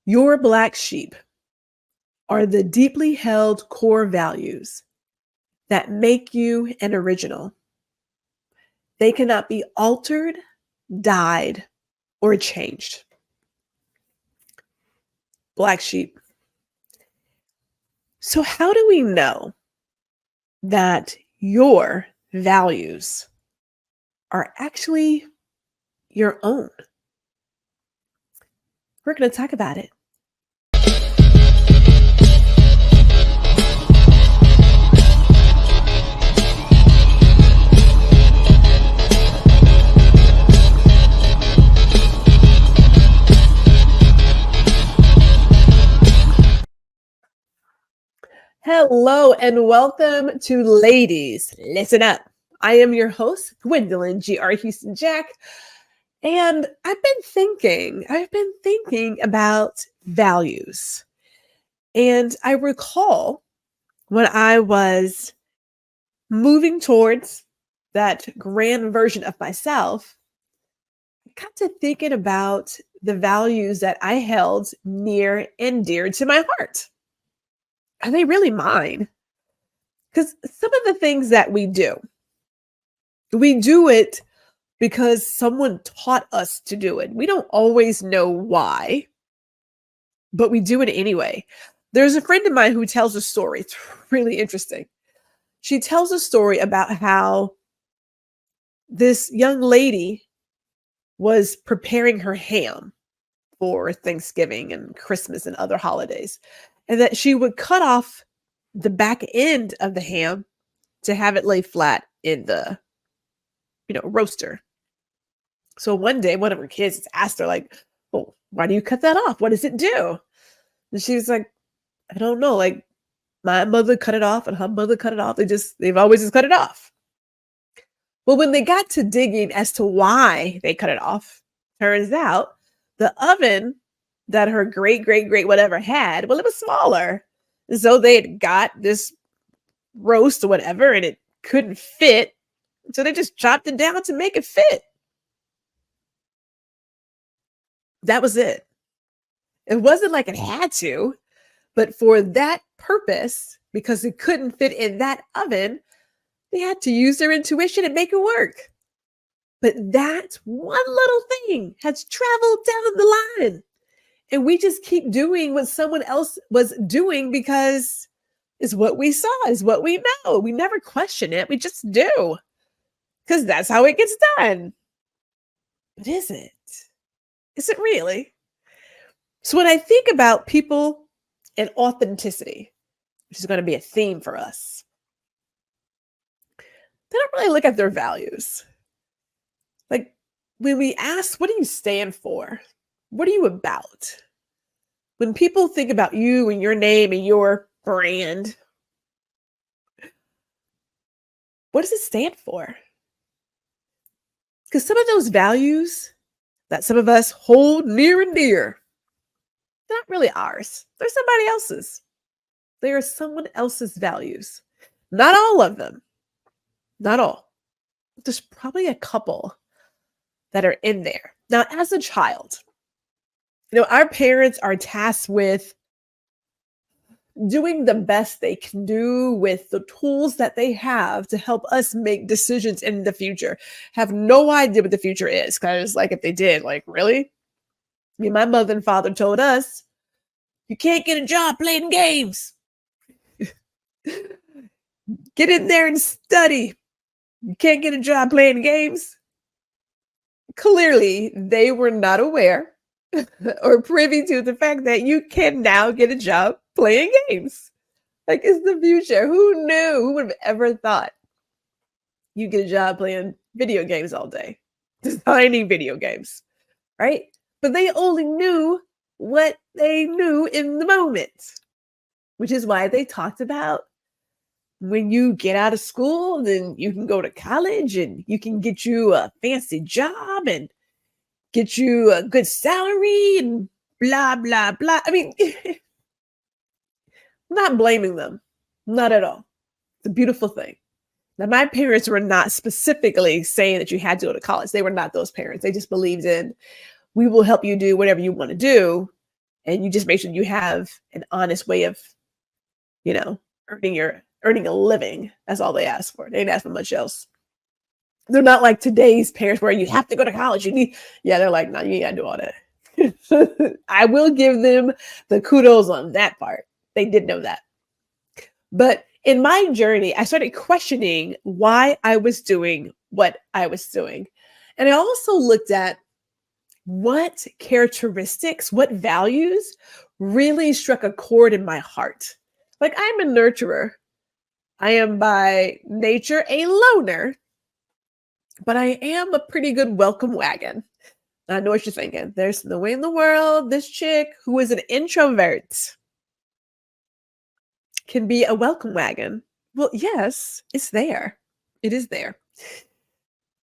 Your black sheep are the deeply held core values that make you an original. They cannot be altered, dyed, or changed. Black sheep. So, how do we know that your values are actually your own? We're going to talk about it. Hello and welcome to Ladies Listen Up. I am your host, Gwendolyn, GR Houston Jack. And I've been thinking about values. And I recall when I was moving towards that grand version of myself, I got to thinking about the values that I held near and dear to my heart. Are they really mine? Because some of the things that we do it because someone taught us to do it. We don't always know why, but we do it anyway. There's a friend of mine who tells a story. It's really interesting. She tells a story about how this young lady was preparing her ham for Thanksgiving and Christmas and other holidays, and that she would cut off the back end of the ham to have it lay flat in the, roaster. So one day, one of her kids asked her, like, "Well, why do you cut that off? What does it do?" And she was like, "I don't know. Like, my mother cut it off and her mother cut it off. They've always just cut it off." Well, when they got to digging as to why they cut it off, turns out the oven that her great, great, great whatever had, well, it was smaller. So they had got this roast or whatever and it couldn't fit. So they just chopped it down to make it fit. That was it. It wasn't like it had to, but for that purpose, because it couldn't fit in that oven, they had to use their intuition and make it work. But that one little thing has traveled down the line. And we just keep doing what someone else was doing because it's what we saw, is what we know. We never question it. We just do because that's how it gets done. But is it? Is it really? So when I think about people and authenticity, which is going to be a theme for us, they don't really look at their values. Like when we ask, what do you stand for? What are you about? When people think about you and your name and your brand, what does it stand for? Because some of those values that some of us hold near and dear, they're not really ours. They're somebody else's. They are someone else's values. Not all of them. Not all. There's probably a couple that are in there. Now, as a child, our parents are tasked with doing the best they can do with the tools that they have to help us make decisions in the future. Have no idea what the future is, because if they did, really? I mean, my mother and father told us, you can't get a job playing games. Get in there and study. You can't get a job playing games. Clearly, they were not aware or privy to the fact that you can now get a job playing games. It's the future. Who knew? Who would have ever thought you get a job playing video games all day, designing video games, right? But they only knew what they knew in the moment, which is why they talked about when you get out of school, then you can go to college and you can get you a fancy job and get you a good salary and blah, blah, blah. I mean, not blaming them. Not at all. It's a beautiful thing. Now, my parents were not specifically saying that you had to go to college. They were not those parents. They just believed in, we will help you do whatever you want to do. and you just make sure you have an honest way of, you know, earning a living. That's all they ask for. They didn't ask for much else. They're not like today's parents where you have to go to college. Yeah, they're like, no, you ain't gotta do all that. I will give them the kudos on that part. They did know that. But in my journey, I started questioning why I was doing what I was doing. And I also looked at what characteristics, what values really struck a chord in my heart. Like, I'm a nurturer. I am by nature a loner, but I am a pretty good welcome wagon. I know what you're thinking. There's no way in the world this chick who is an introvert can be a welcome wagon. Well, yes, it's there. It is there.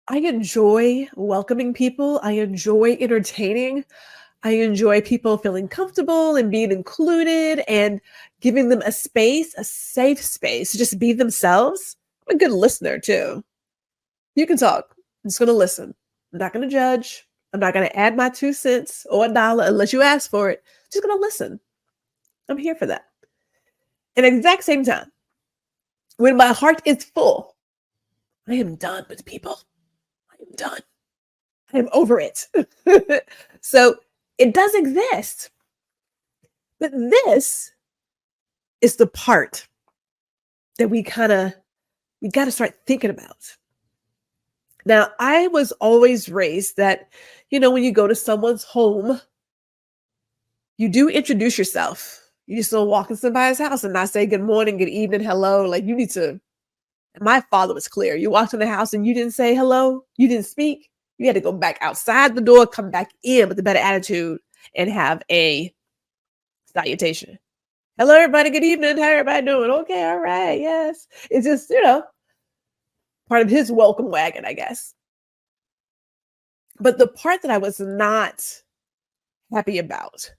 I enjoy welcoming people. I enjoy entertaining. I enjoy people feeling comfortable and being included and giving them a space, a safe space to just be themselves. I'm a good listener too. You can talk. I'm just going to listen. I'm not going to judge. I'm not going to add my 2 cents or a dollar unless you ask for it. I'm just going to listen. I'm here for that. And at the exact same time, when my heart is full, I am done with people. I am done. I am over it. So it does exist. But this is the part that we got to start thinking about. Now, I was always raised that, when you go to someone's home, you do introduce yourself. You just don't walk in somebody's house and not say good morning, good evening, hello. Like, you need to. My father was clear. You walked in the house and you didn't say hello, you didn't speak. You had to go back outside the door, come back in with a better attitude, and have a salutation. Hello, everybody. Good evening. How everybody doing? Okay, all right. Yes. It's just, part of his welcome wagon, I guess. But the part that I was not happy about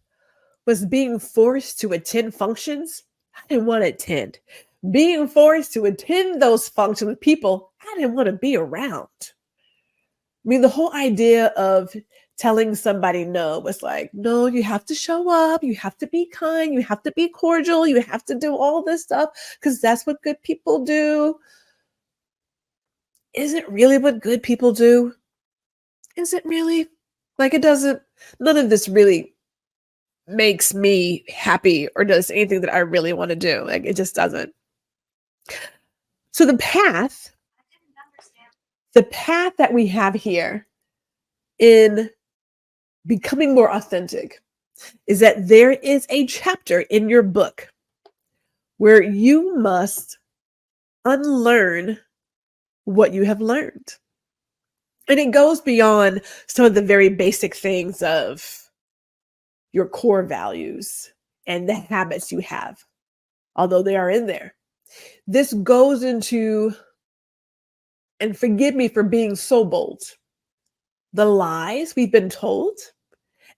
was being forced to attend functions I didn't want to attend. Being forced to attend those functions with people I didn't want to be around. I mean, the whole idea of telling somebody no was like, no, you have to show up. You have to be kind. You have to be cordial. You have to do all this stuff because that's what good people do. Is it really what good people do? Is it really? Like, none of this really makes me happy or does anything that I really want to do. Like, it just doesn't. So the path that we have here in becoming more authentic is that there is a chapter in your book where you must unlearn what you have learned. And it goes beyond some of the very basic things of your core values and the habits you have, although they are in there. This goes into, and forgive me for being so bold, the lies we've been told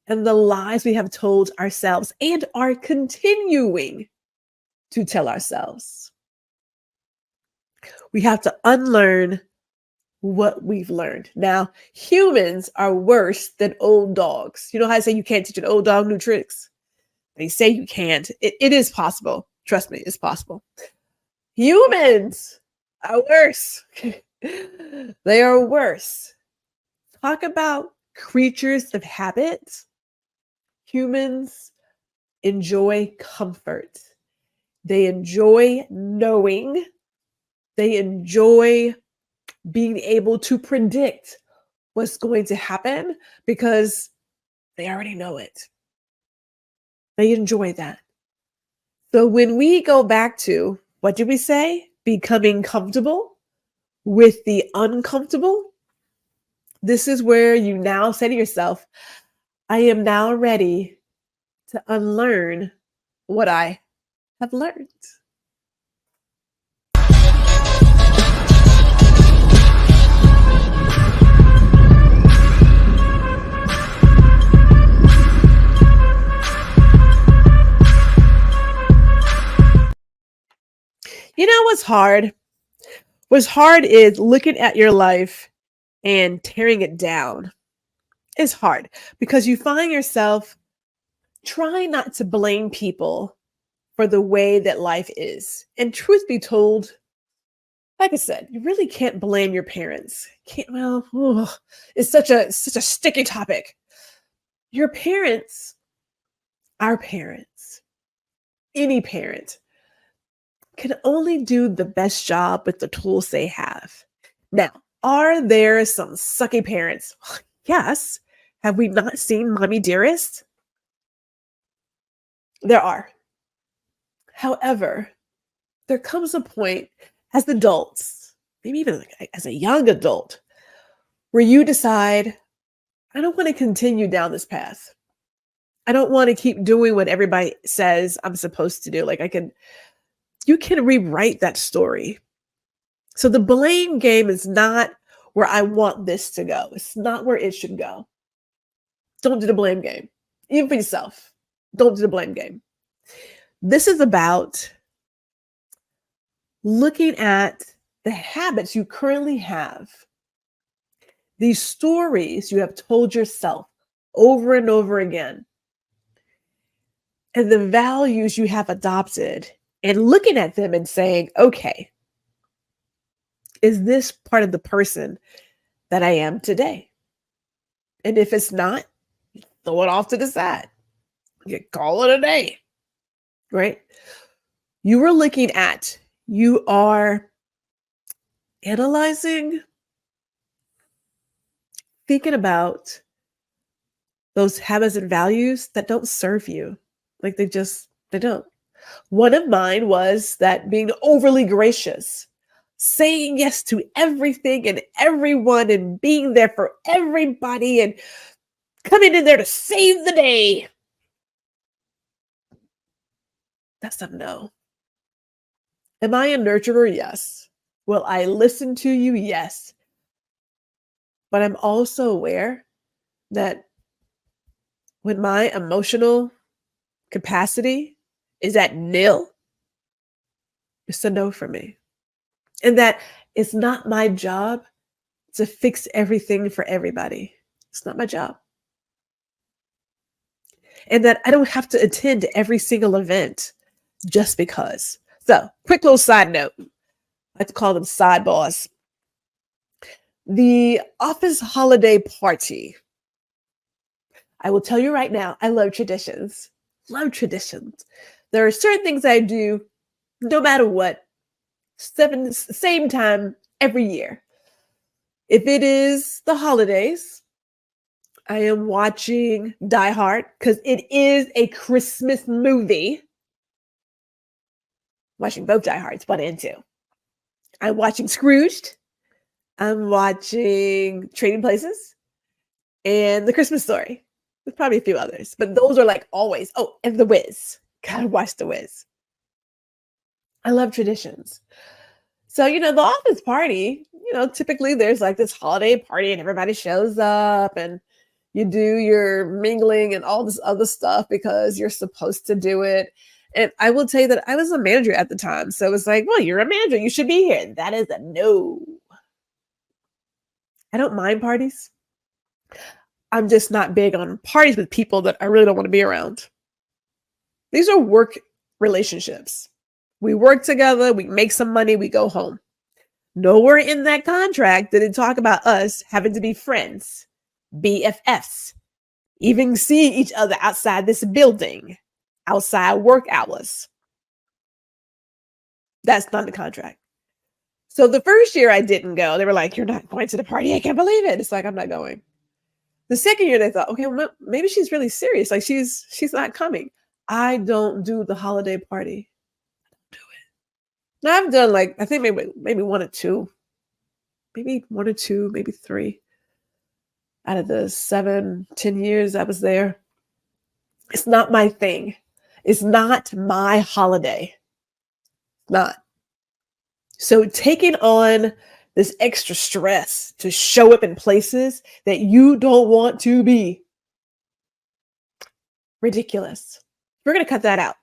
and the lies we have told ourselves and are continuing to tell ourselves. We have to unlearn what we've learned. Now, humans are worse than old dogs. You know how I say you can't teach an old dog new tricks? They say you can't. It is possible. Trust me, it's possible. Humans are worse. They are worse. Talk about creatures of habit. Humans enjoy comfort. They enjoy knowing. They enjoy being able to predict what's going to happen because they already know it. They enjoy that. So when we go back to, what did we say? Becoming comfortable with the uncomfortable. This is where you now say to yourself, I am now ready to unlearn what I have learned. You know what's hard? What's hard is looking at your life and tearing it down. It's hard because you find yourself Try not to blame people for the way that life is. And truth be told, like I said, you really can't blame your parents. Can't well, ugh, it's such a sticky topic. Your parents, our parents, any parent can only do the best job with the tools they have. Now, are there some sucky parents? Yes. Have we not seen Mommy Dearest? There are. However, there comes a point as adults, maybe even like as a young adult, where you decide, I don't want to continue down this path. I don't want to keep doing what everybody says I'm supposed to do. You can rewrite that story. So the blame game is not where I want this to go. It's not where it should go. Don't do the blame game. Even for yourself, don't do the blame game. This is about looking at the habits you currently have, these stories you have told yourself over and over again, and the values you have adopted, and looking at them and saying, okay, is this part of the person that I am today? And if it's not, throw it off to the side. You call it a day, right? You are analyzing, thinking about those habits and values that don't serve you. They don't. One of mine was that being overly gracious, saying yes to everything and everyone and being there for everybody and coming in there to save the day. That's a no. Am I a nurturer? Yes. Will I listen to you? Yes. But I'm also aware that when my emotional capacity is at nil, it's a no for me. And that it's not my job to fix everything for everybody. It's not my job. And that I don't have to attend every single event just because. So, quick little side note. I like to call them sidebars. The office holiday party. I will tell you right now, I love traditions. Love traditions. There are certain things I do no matter what, same time every year. If it is the holidays, I am watching Die Hard because it is a Christmas movie. Watching both Die Hards, 1 and 2. I'm watching Scrooged. I'm watching Trading Places and The Christmas Story. There's probably a few others, but those are like always. Oh, and The Wiz. Gotta watch The Wiz. I love traditions. So, the office party, typically there's like this holiday party and everybody shows up and you do your mingling and all this other stuff because you're supposed to do it. And I will tell you that I was a manager at the time. So it was like, well, you're a manager. You should be here. That is a no. I don't mind parties. I'm just not big on parties with people that I really don't want to be around. These are work relationships. We work together, we make some money, we go home. Nowhere in that contract did it talk about us having to be friends, BFFs, even seeing each other outside this building, outside work hours. That's not the contract. So the first year I didn't go, they were like, you're not going to the party. I can't believe it. It's like, I'm not going. The second year they thought, okay, well, maybe she's really serious. Like she's not coming. I don't do the holiday party. I don't do it. Now I've done I think maybe 1 or 2, maybe 1 or 2, maybe 3 out of the 7, 10 years I was there. It's not my thing. It's not my holiday. Not. So taking on this extra stress to show up in places that you don't want to be. Ridiculous. We're going to cut that out.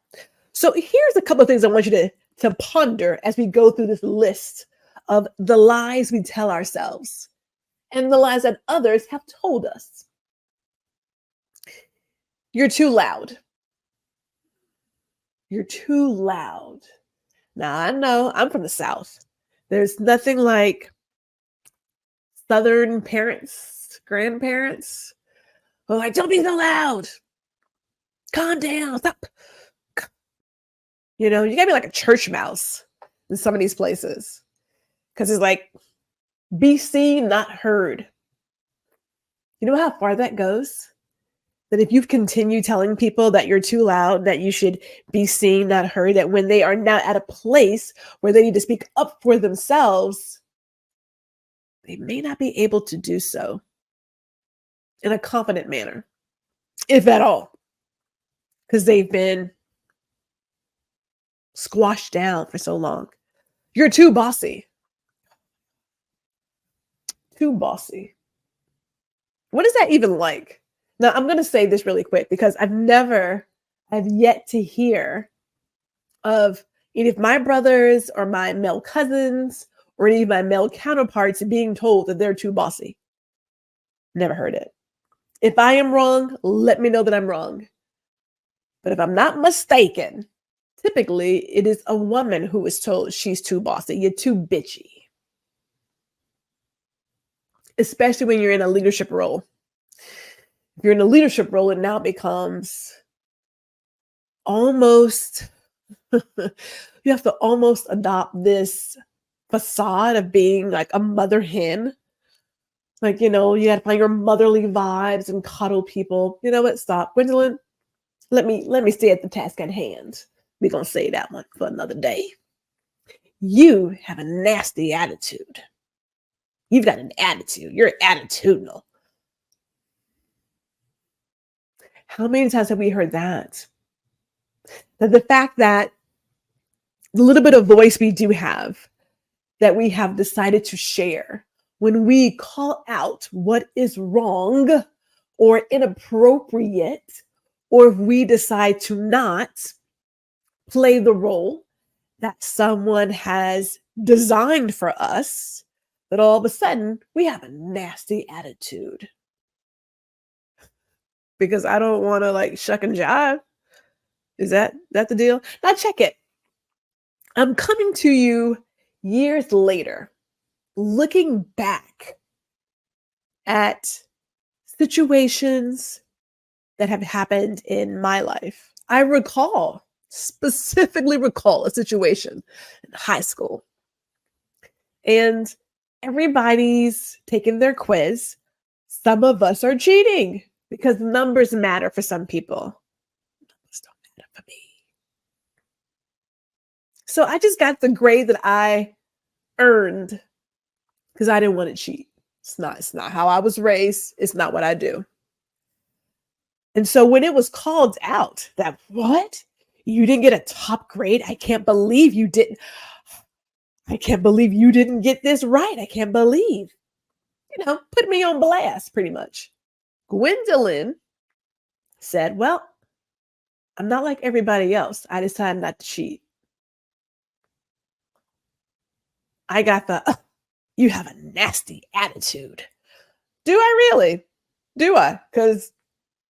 So here's a couple of things I want you to ponder as we go through this list of the lies we tell ourselves and the lies that others have told us. You're too loud. You're too loud. Now, I know I'm from the South. There's nothing like Southern parents, grandparents who are like, don't be so loud. Calm down. Stop. You gotta be like a church mouse in some of these places. Because it's like, be seen, not heard. You know how far that goes? That if you've continued telling people that you're too loud, that you should be seen, not heard, that when they are now at a place where they need to speak up for themselves, they may not be able to do so in a confident manner, if at all, because they've been squashed down for so long. You're too bossy. Too bossy. What is that even like? Now, I'm going to say this really quick because I've yet to hear of any of my brothers or my male cousins or any of my male counterparts being told that they're too bossy. Never heard it. If I am wrong, let me know that I'm wrong. But if I'm not mistaken, typically it is a woman who is told she's too bossy. You're too bitchy. Especially when you're in a leadership role. If you're in a leadership role, it now becomes almost, you have to almost adopt this facade of being like a mother hen. Like, you got to find your motherly vibes and cuddle people. You know what? Stop. Gwendolyn, let me stay at the task at hand. We're going to say that one for another day. You have a nasty attitude. You've got an attitude. You're attitudinal. How many times have we heard that? That the fact that the little bit of voice we do have, that we have decided to share, when we call out what is wrong or inappropriate, or if we decide to not play the role that someone has designed for us, that all of a sudden we have a nasty attitude. Because I don't want to like shuck and jive. Is that the deal? Now check it. I'm coming to you years later, looking back at situations that have happened in my life. I specifically recall a situation in high school. And everybody's taking their quiz. Some of us are cheating because numbers matter for some people. Numbers don't matter for me. So I just got the grade that I earned because I didn't want to cheat. It's not how I was raised. It's not what I do. And so when it was called out that, what? You didn't get a top grade? I can't believe you didn't get this right. I can't believe, put me on blast pretty much. Gwendolyn said, well, I'm not like everybody else. I decided not to cheat. I got you have a nasty attitude. Do I really? Do I? Because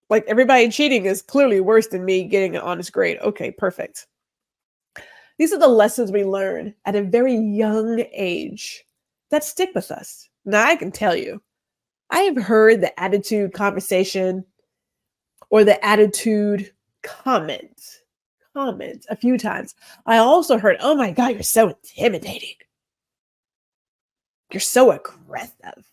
like everybody cheating is clearly worse than me getting an honest grade. Okay, perfect. These are the lessons we learn at a very young age that stick with us. Now, I can tell you, I have heard the attitude conversation or the attitude comment a few times. I also heard, oh my God, you're so intimidating. You're so aggressive.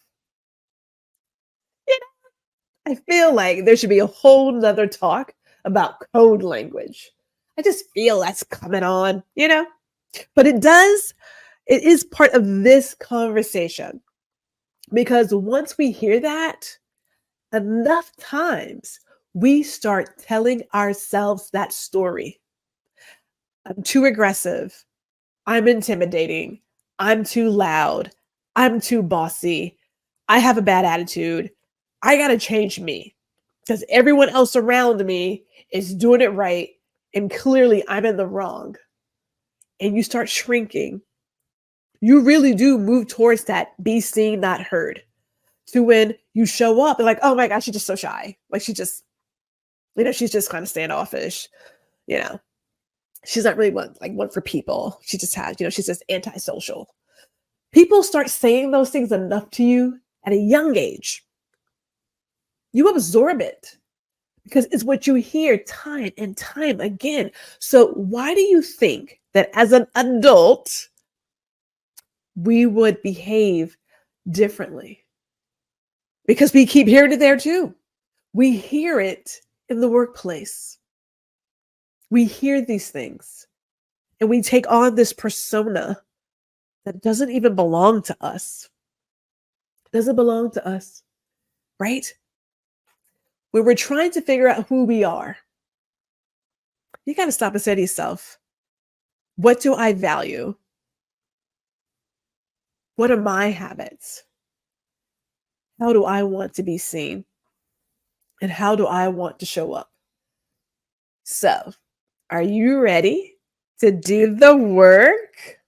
I feel like there should be a whole nother talk about code language. I just feel that's coming on, but it is part of this conversation because once we hear that enough times, we start telling ourselves that story. I'm too aggressive. I'm intimidating. I'm too loud. I'm too bossy. I have a bad attitude. I got to change me because everyone else around me is doing it right. And clearly I'm in the wrong. And you start shrinking. You really do move towards that be seen, not heard. To when you show up and like, oh my gosh, she's just so shy. Like she's just kind of standoffish, She's not really one for people. She just has, she's just antisocial. People start saying those things enough to you at a young age. You absorb it because it's what you hear time and time again. So why do you think that as an adult, we would behave differently? Because we keep hearing it there too. We hear it in the workplace. We hear these things and we take on this persona that doesn't even belong to us. It doesn't belong to us, right? When we're trying to figure out who we are, you got to stop and say to yourself, what do I value? What are my habits? How do I want to be seen? And how do I want to show up? So, are you ready to do the work?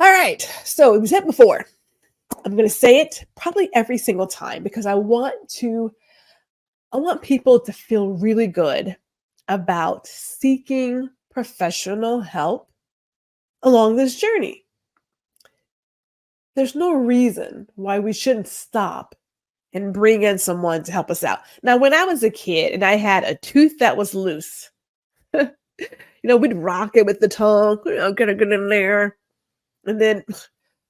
All right. So, we said before, I'm going to say it probably every single time because I want people to feel really good about seeking professional help along this journey. There's no reason why we shouldn't stop and bring in someone to help us out. Now, when I was a kid and I had a tooth that was loose, we'd rock it with the tongue, get it in there. And then, of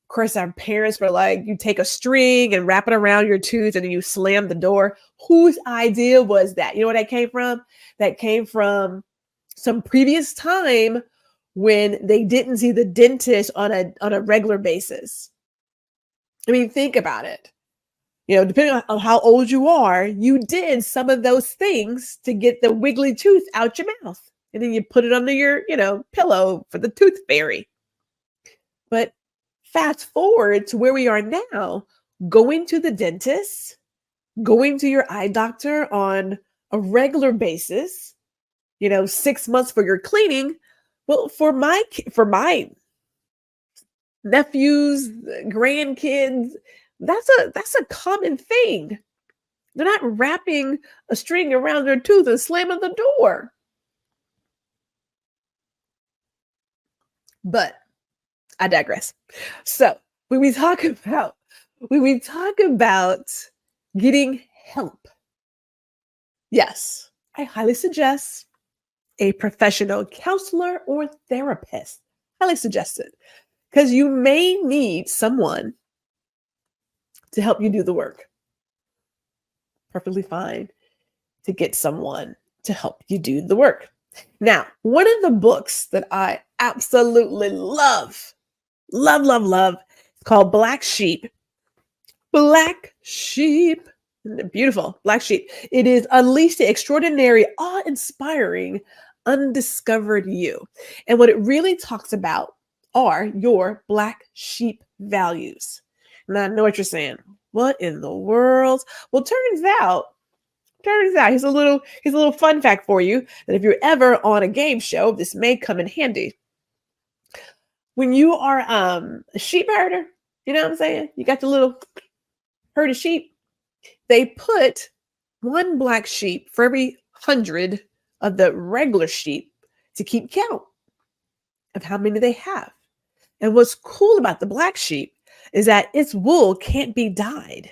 course, our parents were like, you take a string and wrap it around your tooth and then you slam the door. Whose idea was that? You know where that came from? That came from some previous time when they didn't see the dentist on a regular basis. I mean, think about it. Depending on how old you are, you did some of those things to get the wiggly tooth out your mouth. And then you put it under your, pillow for the tooth fairy. But fast forward to where we are now, going to the dentist, going to your eye doctor on a regular basis, 6 months for your cleaning. Well, for my nephews, grandkids, that's a common thing. They're not wrapping a string around their tooth and slamming the door. But I digress. So when we talk about getting help, yes, I highly suggest a professional counselor or therapist. Highly suggest it because you may need someone to help you do the work. Perfectly fine to get someone to help you do the work. Now, one of the books that I absolutely love, it's called Black Sheep. Black Sheep. Beautiful. Black Sheep. It is Unleash the Extraordinary, Awe-Inspiring, Undiscovered You. And what it really talks about are your Black Sheep values. Now, I know what you're saying. What in the world? Well, turns out, here's a little fun fact for you that if you're ever on a game show, this may come in handy. When you are a sheep herder, you know what I'm saying? You got the little herd of sheep. They put one black sheep for every 100 of the regular sheep to keep count of how many they have. And what's cool about the black sheep is that its wool can't be dyed.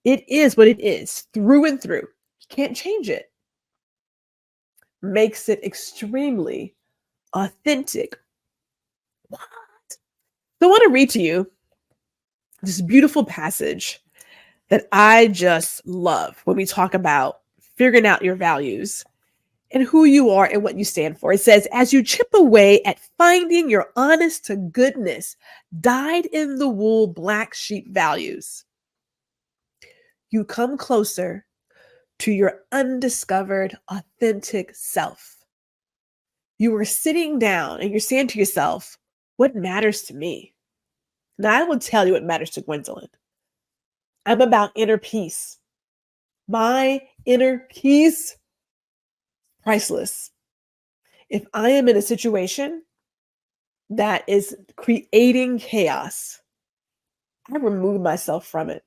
It is what it is, through and through. You can't change it. Makes it extremely authentic. What? So I want to read to you this beautiful passage that I just love when we talk about figuring out your values and who you are and what you stand for. It says, as you chip away at finding your honest to goodness, dyed in the wool black sheep values, you come closer to your undiscovered, authentic self. You are sitting down and you're saying to yourself, what matters to me? Now, I will tell you what matters to Gwendolyn. I'm about inner peace. My inner peace, priceless. If I am in a situation that is creating chaos, I remove myself from it.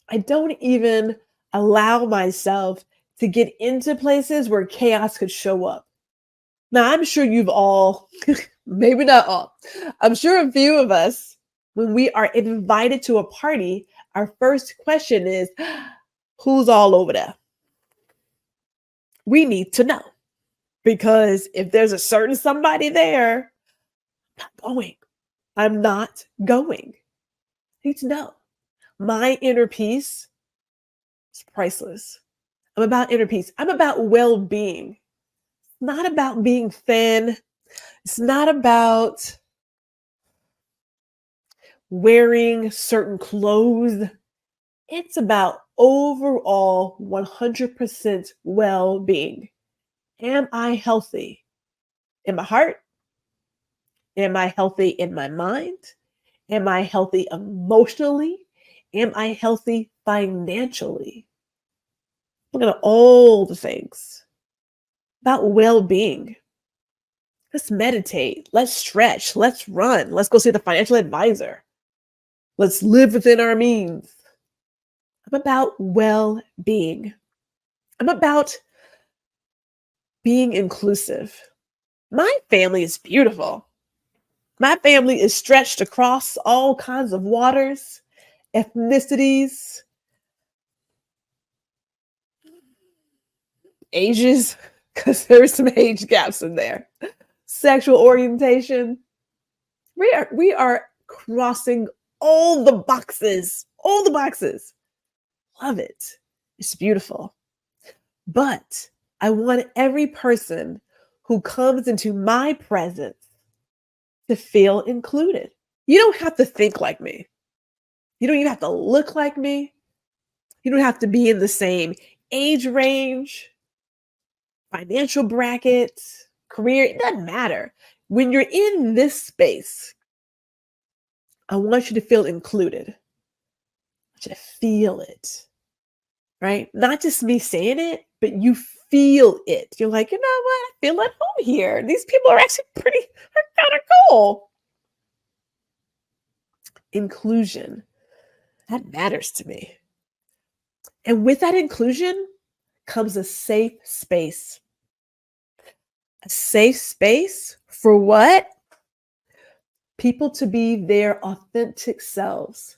I don't even allow myself to get into places where chaos could show up. Now, I'm sure you've all, maybe not all, I'm sure a few of us, when we are invited to a party, our first question is, who's all over there? We need to know because if there's a certain somebody there, I'm not going. I'm not going. I need to know. My inner peace is priceless. I'm about inner peace. I'm about well being. Not about being thin. It's not about wearing certain clothes. It's about overall 100% well being. Am I healthy in my heart? Am I healthy in my mind? Am I healthy emotionally? Am I healthy financially? Look at all the things about well being. Let's meditate. Let's stretch. Let's run. Let's go see the financial advisor. Let's live within our means. I'm about well being. I'm about being inclusive. My family is beautiful. My family is stretched across all kinds of waters, ethnicities, ages, because there's some age gaps in there, sexual orientation. We are crossing all the boxes, all the boxes. Love it. It's beautiful. But I want every person who comes into my presence to feel included. You don't have to think like me. You don't even have to look like me. You don't have to be in the same age range, financial bracket, career. It doesn't matter. When you're in this space, I want you to feel included. I want you to feel it, right? Not just me saying it, but you feel it. You're like, you know what? I feel at home here. These people are actually are kind of cool. Inclusion, that matters to me. And with that inclusion comes a safe space. A safe space for what? People to be their authentic selves.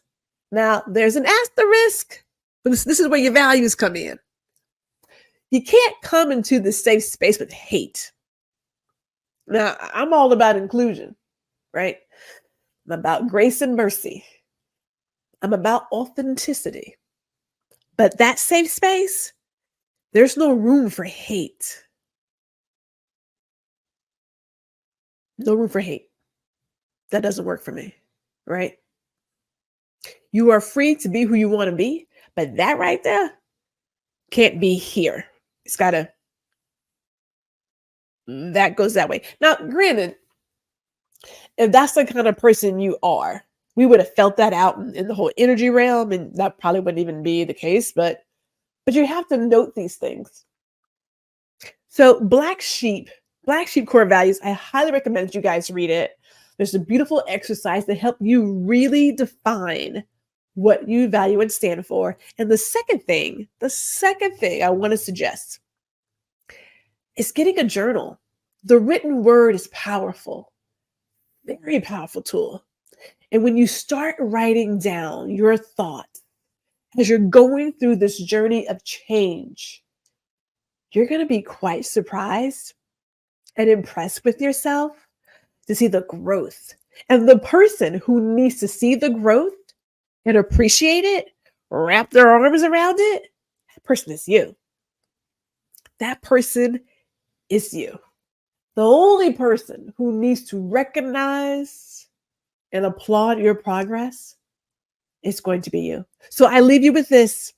Now, there's an asterisk, but this is where your values come in. You can't come into the safe space with hate. Now, I'm all about inclusion, right? I'm about grace and mercy. I'm about authenticity. But that safe space, there's no room for hate. No room for hate. That doesn't work for me, right? You are free to be who you want to be, but that right there can't be here. It's got to, that goes that way. Now, granted, if that's the kind of person you are, we would have felt that out in the whole energy realm, and that probably wouldn't even be the case, but you have to note these things. So Black Sheep Core Values, I highly recommend you guys read it. There's a beautiful exercise to help you really define what you value and stand for. And the second thing I want to suggest is getting a journal. The written word is powerful, very powerful tool. And when you start writing down your thoughts as you're going through this journey of change, you're going to be quite surprised and impressed with yourself to see the growth. And the person who needs to see the growth and appreciate it, wrap their arms around it, that person is you. That person is you. The only person who needs to recognize and applaud your progress is going to be you. So I leave you with this.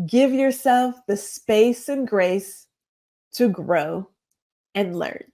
Give yourself the space and grace to grow and learn.